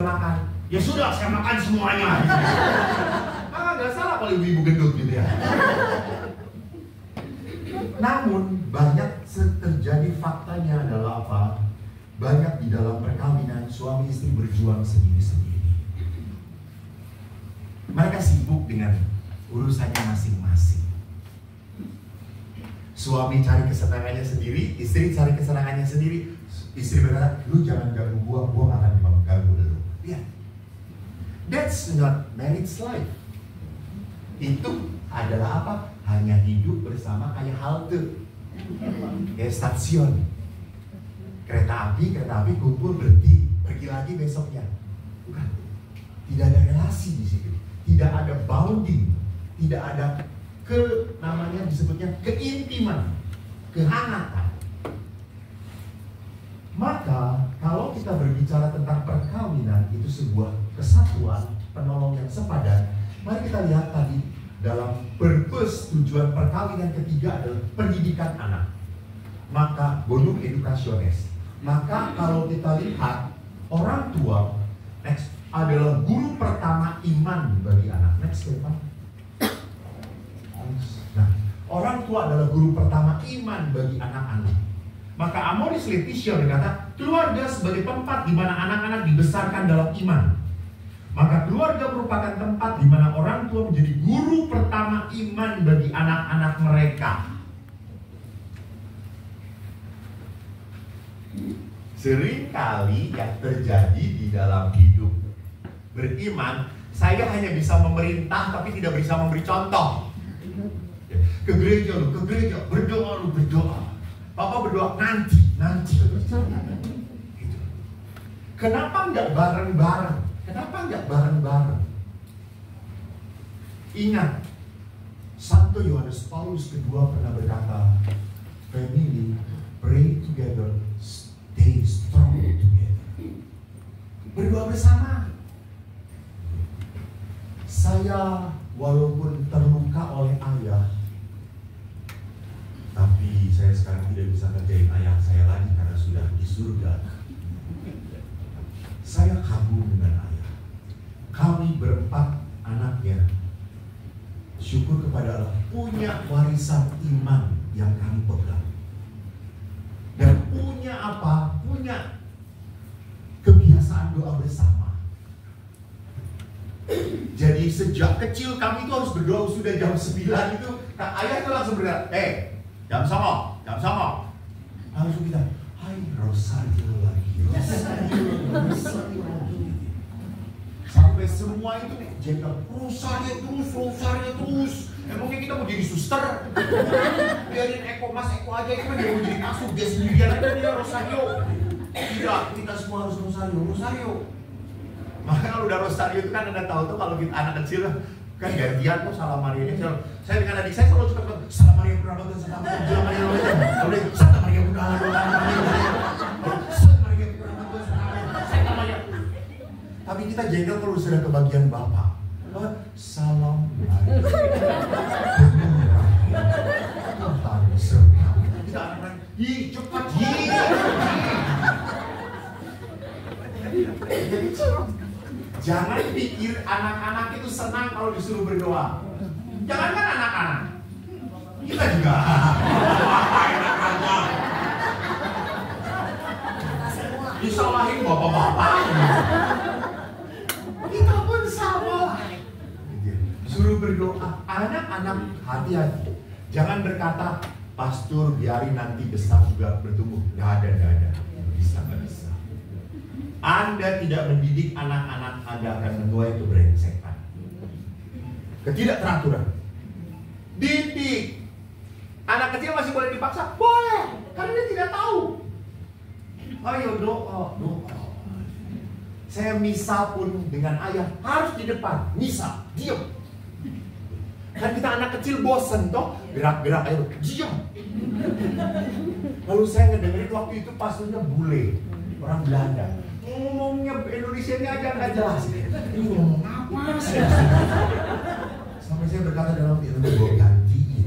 makan. Ya sudah, saya makan semuanya. Nggak salah kalau ibu-ibu gendut gitu ya. Namun banyak terjadi faktanya adalah apa? Banyak di dalam perkawinan suami istri berjuang sendiri-sendiri. Mereka sibuk dengan urusannya masing-masing. Suami cari kesenangannya sendiri, istri cari kesenangannya sendiri. Istri berkata, lu jangan ganggu gua gak akan ganggu lu. Ya, that's not marriage life. Itu adalah apa? Hanya hidup bersama kayak halte, kayak stasiun. Kereta api kumpul berhenti, pergi lagi besoknya. Bukan, tidak ada relasi di situ, tidak ada bounding, tidak ada namanya disebutnya keintiman, kehangatan. Maka kalau kita berbicara tentang perkawinan, itu sebuah kesatuan penolong yang sepadan. Mari kita lihat tadi dalam purpose tujuan perkawinan ketiga adalah pendidikan anak. Maka bonum educationis. Maka kalau kita lihat orang tua next adalah guru pertama iman bagi anak. Next Pak. Nah, orang tua adalah guru pertama iman bagi anak-anak. Maka Amoris Laetitia berkata, keluarga sebagai tempat di mana anak-anak dibesarkan dalam iman. Maka keluarga merupakan tempat di mana orang tua menjadi guru pertama iman bagi anak-anak mereka. Seringkali yang terjadi di dalam hidup beriman, saya hanya bisa memerintah tapi tidak bisa memberi contoh. Ke gereja lu, berdoa lu, berdoa. Papa berdoa nanti. Gitu. Kenapa nggak bareng-bareng? Ingat, Santo Yohanes Paulus kedua pernah berkata, family, pray together, stay strong together. Berdoa bersama. Saya walaupun terluka oleh ayah, tapi saya sekarang tidak bisa ngerjain ayah saya lagi karena sudah di surga. Saya kagum dengan ayah. Kami berempat anaknya, syukur kepada Allah, punya warisan iman yang kami pegang. Dan punya apa? Punya kebiasaan doa bersama. Jadi sejak kecil kami itu harus berdoa. Sudah jam 9 itu ayah itu langsung berkata, jam 9. Langsung kita, hai Rosario lagi. Sampai semua itu jenderal, Rosario terus. Emangnya kita mau jadi suster? Biarin Mas Eko aja, itu kan dia mau jadi asuh, dia sendirian aja dia Rosario. Tidak, kita semua harus Rosario. Maka kalau udah Rosario itu kan Anda tahu tuh kalau kita anak kecil kan gantian tuh salam Maria ini. Saya dengan adik saya selalu cepat salam Maria Bunda salam Maria Bunda. Tapi kita jengkel kalau sudah kebagian Bapak. Salam Maria. Kita anak-anak, cepat Jangan pikir anak-anak itu senang kalau disuruh berdoa. Jangankan anak-anak, kita juga. Disalahin bapak-bapak. Kita pun sama. Suruh berdoa. Anak-anak hati-hati. Jangan berkata, pastor biarin nanti besar juga bertumbuh. Nggak ada. Nggak bisa. Anda tidak mendidik anak-anak Anda akan menuai kebrengsekan. Ketidakteraturan. Didik. Anak kecil masih boleh dipaksa? Boleh, karena dia tidak tahu. Ayo doa. Saya misa pun dengan ayah harus di depan. Misa, diam. Kan kita anak kecil bosen toh, gerak-gerak ayo diam. Lalu saya ngedengerin waktu itu pastornya bule, orang Belanda. Ngomongnya Indonesia ini aja nggak jelas. Ini ngomong apa sih? Sampai saya berkata dalam hati, gue gantiin.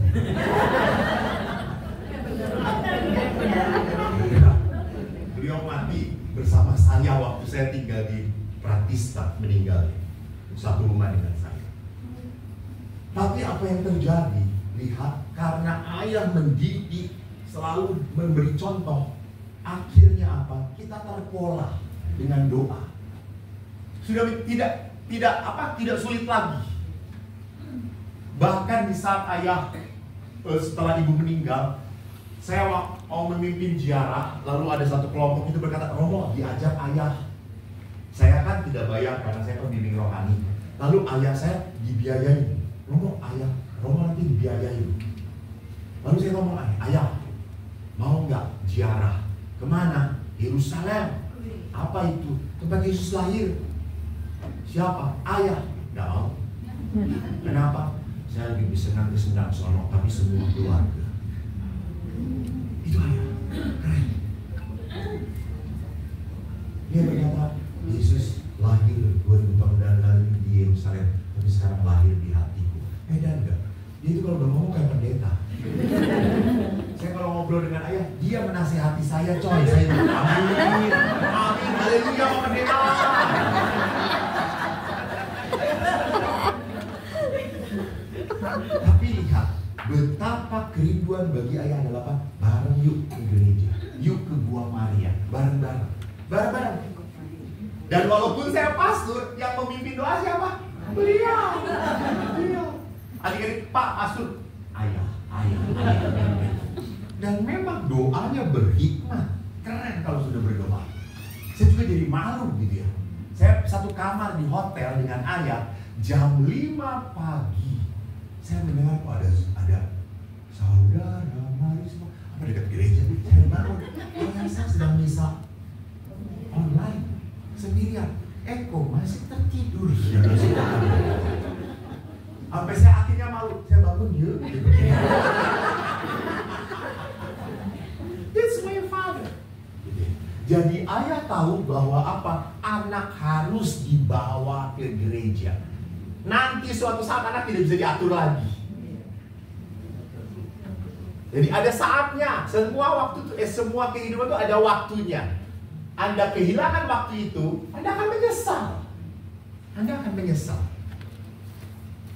Beliau mati bersama saya waktu saya tinggal di Pratista meninggal satu rumah dengan saya. Tapi apa yang terjadi? Lihat, karena ayah mendidik, selalu memberi contoh, akhirnya apa? Kita terpola dengan doa. Sudah tidak sulit lagi. Bahkan di saat ayah setelah ibu meninggal, saya mau memimpin ziarah, lalu ada satu kelompok itu berkata, Romo, diajak ayah. Saya kan tidak bayar karena saya pembimbing rohani. Lalu ayah saya dibiayai. Romo nanti dibiayai. Lalu saya ngomong, ayah, mau nggak ziarah? Kemana? Yerusalem. Apa itu? Tempat Yesus lahir. Siapa? Ayah. Nggak mau. Kenapa? Saya lebih senang sono, tapi semua keluarga. Itu ayah. Keren. Dia berkata, Yesus lahir 2000 tahun lalu di Yerusalem, tapi sekarang lahir di hatiku. Dan enggak. Dia itu kalau udah ngomong kayak pendeta. Saya kalau ngobrol dengan ayah, dia menasihati saya, coy. Saya bilang, amin, haleluya, Pak Pendeta. Tapi lihat, betapa kerinduan bagi ayah adalah apa? Bareng yuk ke gereja, yuk ke Gua Maria, bareng-bareng. Dan walaupun saya pastor, yang memimpin doa siapa? Beliau. Adik-adik, Pak pastor, ayah. Dan memang doanya berhikmat. Keren kalau sudah berdoa. Saya juga jadi malu gitu ya. Saya satu kamar di hotel dengan ayah, jam 5 pagi. Saya mendengar kok ada saudara, mari semua. Apa dekat gereja? Saya bangun. Saya sedang misa online sendirian. Kok masih tertidur? Sampai saya akhirnya malu. Saya bangun yuk. That's my father. Jadi ayah tahu bahwa apa? Anak harus dibawa ke gereja. Nanti suatu saat anak tidak bisa diatur lagi. Jadi ada saatnya. Semua kehidupan itu ada waktunya. Anda kehilangan waktu itu, Anda akan menyesal.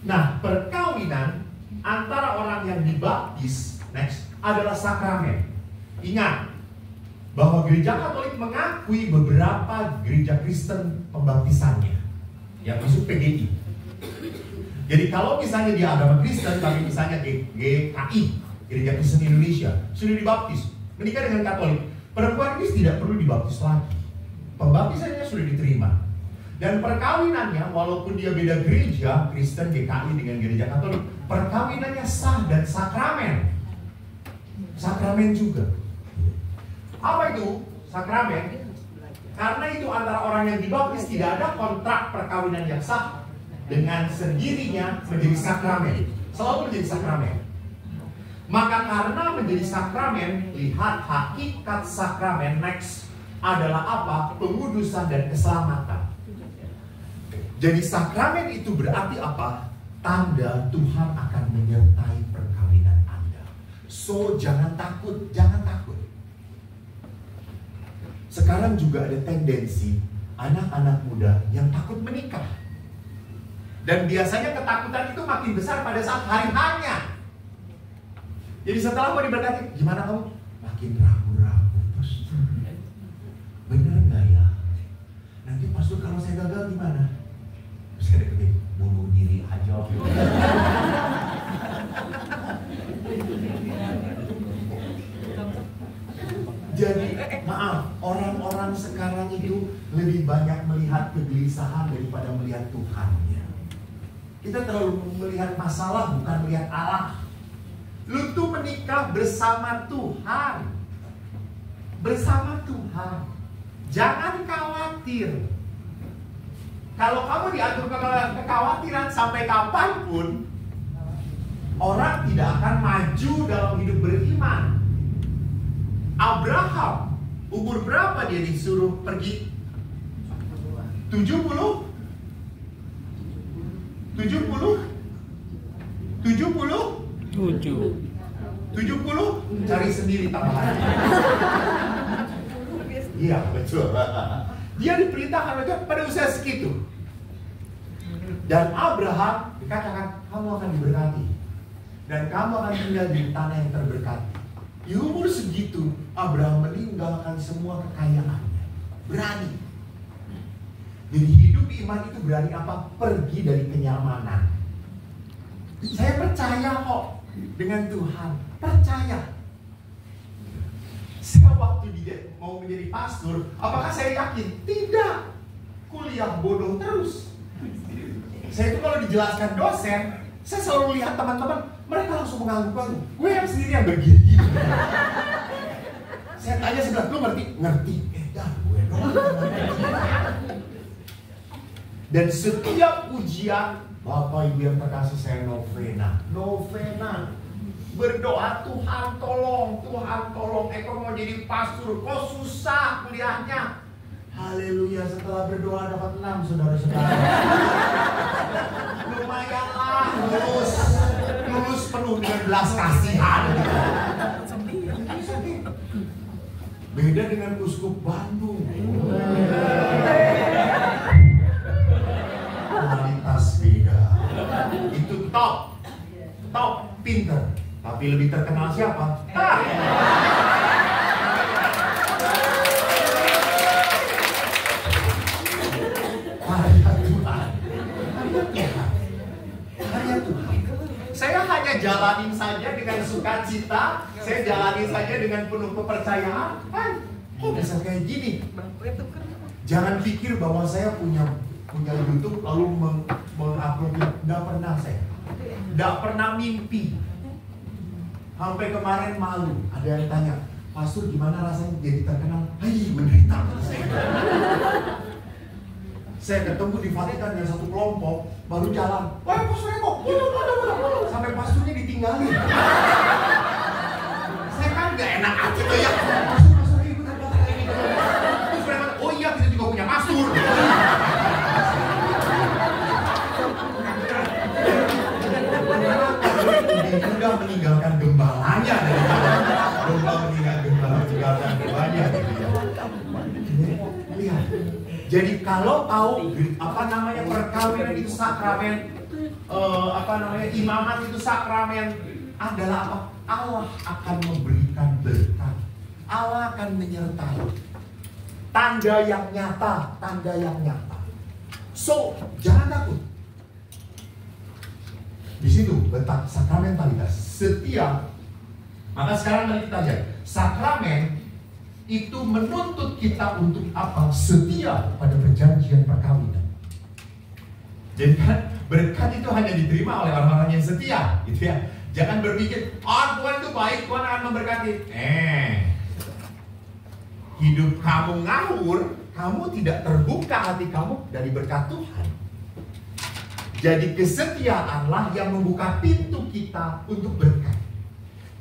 Nah, perkawinan antara orang yang dibaptis adalah sakramen. Ingat bahwa gereja Katolik mengakui beberapa gereja Kristen pembaptisannya yang masuk PGI. Jadi kalau misalnya di agama Kristen, tapi misalnya GKI, Gereja Kristen Indonesia, sudah dibaptis, menikah dengan Katolik, perempuan ini tidak perlu dibaptis lagi. Pembaptisannya sudah diterima. Dan perkawinannya, walaupun dia beda gereja, Kristen GKI dengan gereja Katolik, perkawinannya sah dan sakramen. Sakramen juga. Apa itu sakramen? Karena itu antara orang yang dibaptis tidak ada kontrak perkawinan yang sah, dengan sendirinya menjadi sakramen. Selalu menjadi sakramen. Maka karena menjadi sakramen, lihat hakikat sakramen adalah apa? Pengudusan dan keselamatan. Jadi sakramen itu berarti apa? Tanda Tuhan akan menyertai perkawinan Anda. So jangan takut. Sekarang juga ada tendensi anak-anak muda yang takut menikah. Dan biasanya ketakutan itu makin besar pada saat hari hanya. Jadi setelah mau diberkati, gimana kamu? Makin ragu-ragu. Bener nggak ya? Nanti pastor kalau saya gagal gimana? Terus saya deketin, bunuh diri aja. Jadi maaf, orang-orang sekarang itu lebih banyak melihat kegelisahan daripada melihat Tuhannya. Kita terlalu melihat masalah, bukan melihat Allah. Lu tuh menikah bersama Tuhan. Bersama Tuhan. Jangan khawatir. Kalau kamu diatur kekhawatiran sampai kapanpun, orang tidak akan maju dalam hidup beriman. Abraham, umur berapa dia disuruh pergi? 70? 70? Cari sendiri tambahan. Iya betul. Dia diperintahkan oleh Tuhan pada usia segitu. Dan Abraham dikatakan, kamu akan diberkati. Dan kamu akan tinggal di tanah yang terberkati. Di umur segitu, Abraham meninggalkan semua kekayaannya. Berani. Jadi hidup iman itu berani apa? Pergi dari kenyamanan. Saya percaya kok dengan Tuhan. Percaya. Saya waktu dia mau menjadi pastor, apakah saya yakin? Tidak. Kuliah bodoh terus. Saya itu kalau dijelaskan dosen, saya selalu lihat teman-teman, mereka langsung mengangguk-angguk. Gue yang sendiri yang begini. Saya tanya sebelah, lu ngerti? Ngerti. Dah, gue doang. Dan setiap ujian, Bapak Ibu yang terkasih, saya novena. Berdoa, Tuhan tolong, Eko mau jadi pastor, kok susah kuliahnya. Haleluya, setelah berdoa dapat 6, saudara-saudara. Lumayanlah, lulus penuh dengan belas kasihan. Beda dengan Uskup Bandung. Kualitas beda. Itu top, pinter. Tapi lebih terkenal siapa? Karya Tuhan. Saya hanya jalanin saja dengan sukacita. Saya jalanin saja dengan penuh kepercayaan. Kok bisa kayak gini? Jangan pikir bahwa saya punya YouTube lalu mengupload. Nggak pernah saya. Nggak pernah mimpi. Sampai kemarin malu. Ada yang tanya, Pastor gimana rasanya jadi terkenal? Menderita. Saya ketemu di Vatikan dengan satu kelompok, baru jalan. Wah, Pastor Eko, sampai pastornya ditinggalin. Saya kan gak enak hati tuh ya. Pastor Eko benar-benar ini. Oh iya, kita juga punya pastor. Sudah meninggalkan gembalanya meninggalkan gembalanya. Lihat. Jadi kalau tahu apa namanya perkawinan itu sakramen, imamat itu sakramen adalah apa? Allah akan memberikan berkat. Allah akan menyertai. Tanda yang nyata. So, jangan takut. Di situ letak sakramentalitas, setia. Maka sekarang mari kita lihat, sakramen itu menuntut kita untuk apa? Setia pada perjanjian perkawinan. Jadi kan berkat itu hanya diterima oleh orang-orang yang setia, gitu ya. Jangan berpikir, Tuhan itu baik, Tuhan akan memberkati. Hidup kamu ngawur, kamu tidak terbuka hati kamu dari berkat Tuhan. Jadi kesetiaanlah yang membuka pintu kita untuk berkat.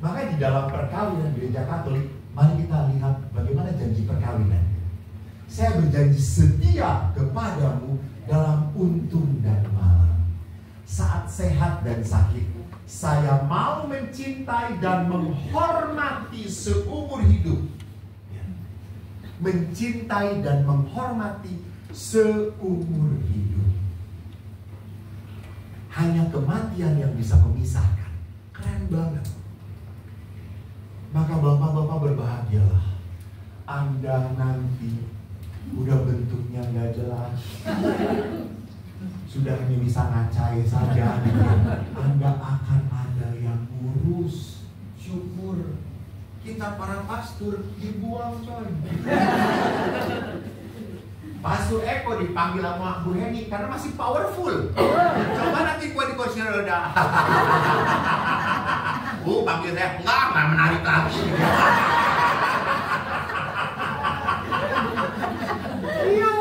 Maka di dalam perkawinan gereja Katolik, mari kita lihat bagaimana janji perkawinan. Saya berjanji setia kepadamu dalam untung dan malam. Saat sehat dan sakit, saya mau mencintai dan menghormati seumur hidup. Mencintai dan menghormati seumur hidup. Hanya kematian yang bisa memisahkan. Keren banget. Maka bapak-bapak berbahagialah. Anda nanti udah bentuknya nggak jelas, sudah hanya bisa ngacai saja. Anda akan ada yang ngurus. Syukur. Kita para pastor dibuang coy. Pastor Eko dipanggil sama Bu Heni karena masih powerful. Coba nanti gua di kursi roda. Bu panggil saya, enggak menarik lagi. Iya.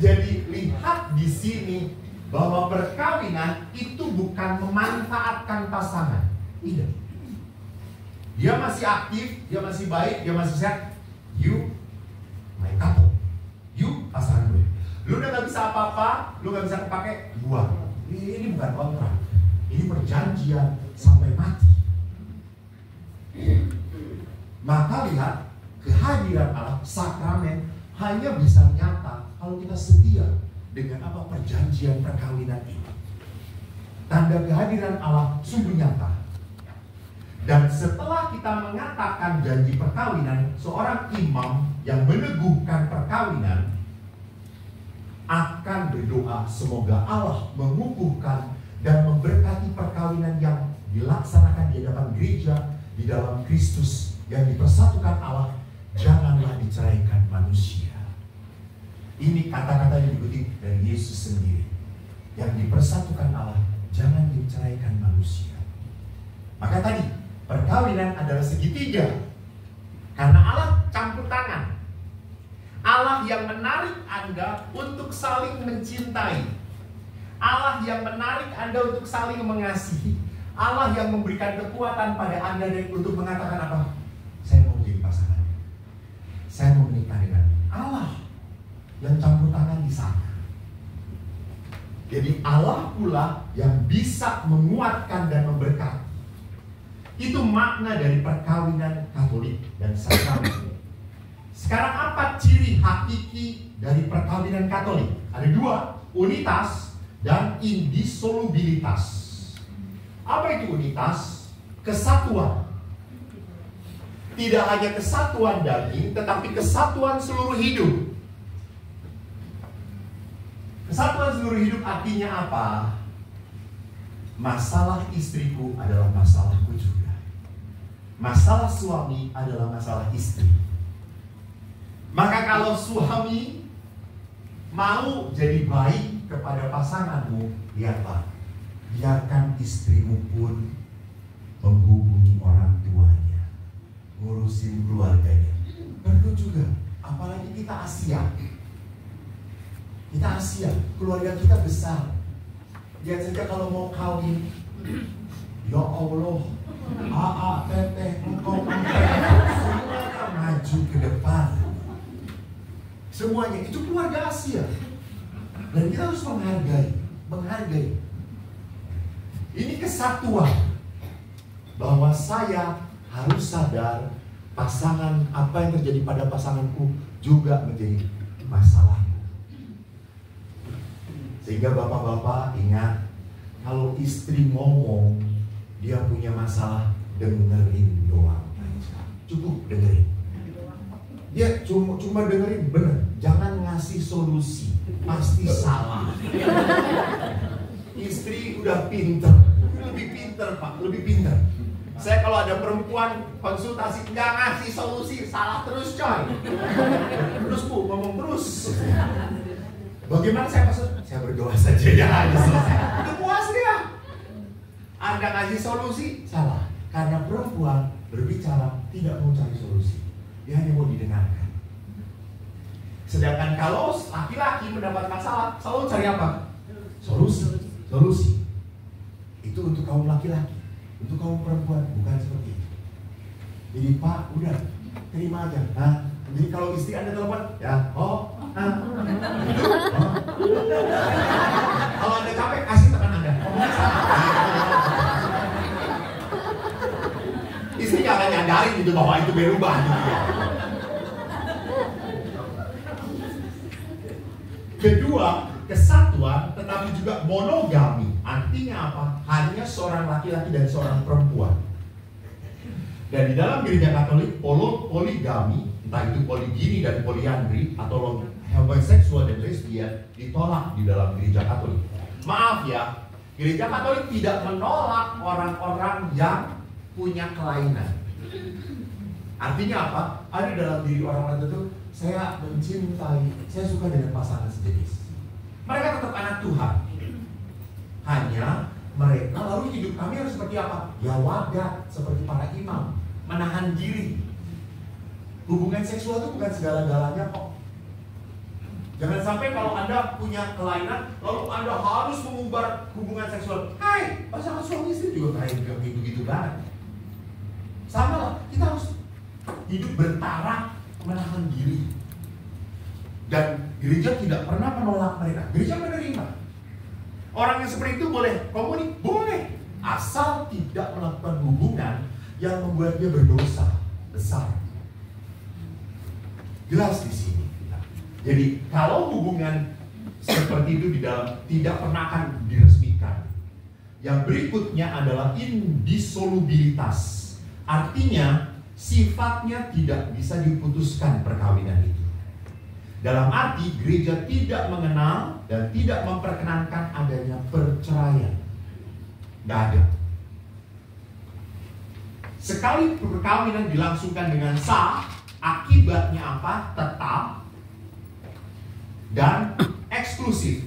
Jadi lihat di sini bahwa perkawinan itu bukan memanfaatkan pasangan. Tidak. Dia masih aktif, dia masih baik, dia masih sehat. You main couple, you pasangan gue. Lu udah gak bisa apa-apa, lu gak bisa kepake, buang. Ini bukan kontrak, ini perjanjian sampai mati. Maka lihat kehadiran Allah, sakramen hanya bisa nyata kalau kita setia dengan apa perjanjian perkawinan ini. Tanda kehadiran Allah sungguh nyata. Dan setelah kita mengatakan janji perkawinan, seorang imam yang meneguhkan perkawinan akan berdoa semoga Allah mengukuhkan dan memberkati perkawinan yang dilaksanakan di hadapan gereja, di dalam Kristus yang dipersatukan Allah. Janganlah diceraikan manusia. Ini kata-kata yang dikutip dari Yesus sendiri. Yang dipersatukan Allah, jangan diceraikan manusia. Maka tadi, perkawinan adalah segitiga. Karena Allah campur tangan. Allah yang menarik Anda untuk saling mencintai. Allah yang menarik Anda untuk saling mengasihi. Allah yang memberikan kekuatan pada Anda untuk mengatakan apa? Saya mau menjadi pasangan. Saya mau menikah dengan Allah yang campur tangan di sana. Jadi Allah pula yang bisa menguatkan dan memberkati. Itu makna dari perkawinan Katolik dan sakramen. Sekarang apa ciri hakiki dari perkawinan Katolik? Ada dua, unitas dan indissolubilitas. Apa itu unitas? Kesatuan. Tidak hanya kesatuan daging, tetapi kesatuan seluruh hidup. Kesatuan seluruh hidup artinya apa? Masalah istriku adalah masalahku juga. Masalah suami adalah masalah istri. Maka kalau suami mau jadi baik kepada pasanganmu, lihatlah, biarkan istrimu pun menghubungi orang tuanya, ngurusin keluarganya. Perlu juga, apalagi kita Asia. Kita Asia, keluarga kita besar. Lihat saja kalau mau kawin, ya Allah, teteh, engkau, semuanya maju ke depan. Semuanya, itu keluarga Asia. Dan kita harus menghargai. Ini kesatuan. Bahwa saya harus sadar pasangan, apa yang terjadi pada pasanganku juga menjadi masalahku. Sehingga bapak-bapak ingat, kalau istri ngomong, dia punya masalah, dengerin doang aja. Cukup dengerin. Dia cuma dengerin, bener. Jangan ngasih solusi, pasti salah. Istri udah pinter, lebih pinter Pak, lebih pinter. Saya kalau ada perempuan konsultasi nggak ngasih solusi, salah terus coy. Terus Bu, ngomong terus. Bagaimana saya maksud? Saya berdoa saja ya, aja selesai. Udah puas dia. Anda ngasih solusi, salah. Karena perempuan berbicara tidak mau cari solusi, dia hanya mau didengarkan. Sedangkan kalau laki-laki mendapat masalah, selalu cari apa? Solusi. Itu untuk kaum laki-laki. Untuk kaum perempuan bukan seperti itu. Jadi Pak, udah terima aja. Nah, jadi kalau istri Anda telepon, ya, kalau Anda capek, kasih tekan Anda. Istri nggak akan nyadarin gitu bahwa itu berubah gitu ya. Kedua, kesatuan tetapi juga monogami. Artinya apa? Hanya seorang laki-laki dan seorang perempuan. Dan di dalam gereja Katolik, poligami, entah itu poligini dan poliandri atau homoseksual dan lesbian, ditolak di dalam gereja Katolik. Maaf ya, gereja Katolik tidak menolak orang-orang yang punya kelainan. Artinya apa? Ada dalam diri orang-orang itu, saya mencintai, saya suka dengan pasangan sejenis. Mereka tetap anak Tuhan. Hanya mereka lalu hidup kami harus seperti apa? Ya wadah, seperti para imam, menahan diri. Hubungan seksual itu bukan segala-galanya kok. Jangan sampai kalau Anda punya kelainan, lalu Anda harus mengubah hubungan seksual. Hai, pasangan suami istri juga kayak begitu-begitu banget. Sama lah, kita harus hidup bertaraf, menahan diri. Dan gereja tidak pernah menolak mereka. Gereja menerima. Orang yang seperti itu boleh komunik? Boleh. Asal tidak melakukan hubungan yang membuat dia berdosa besar. Jelas di sini. Jadi kalau hubungan seperti itu di dalam tidak pernah akan diresmikan. Yang berikutnya adalah indissolubilitas. Artinya sifatnya tidak bisa diputuskan perkawinan itu. Dalam arti gereja tidak mengenal dan tidak memperkenankan adanya perceraian. Nggak ada. Sekali perkawinan dilangsungkan dengan sah, akibatnya apa? Tetap dan eksklusif.